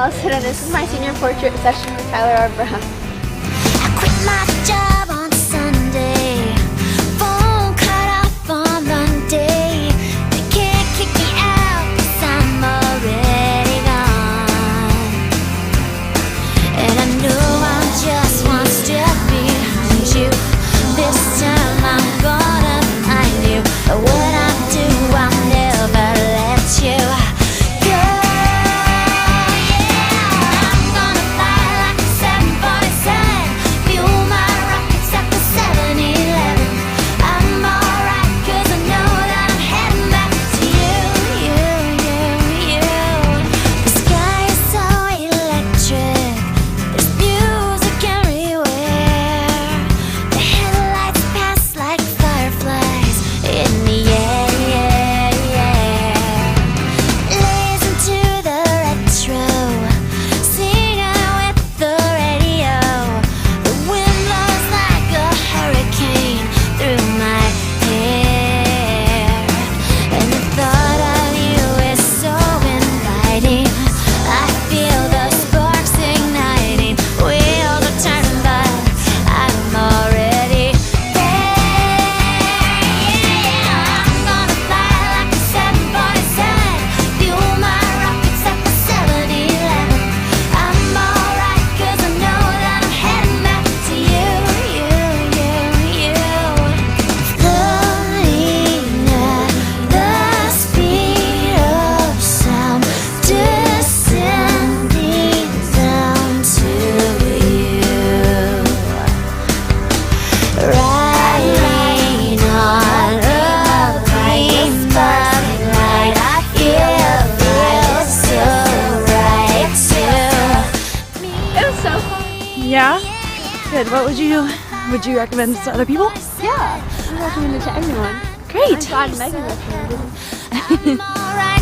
Allison, and this is my senior portrait session with Tyler Arbor. I quit my job on Sunday, phone cut off on Monday. They can't kick me out 'cause I'm already gone. And I know I'm just one step behind you. This time I'm gonna find you. What I do, I'll never let you go. Yeah? Good. What would you recommend this to other people? Yeah, I recommend it to everyone. Great. I'm glad Megan recommended it.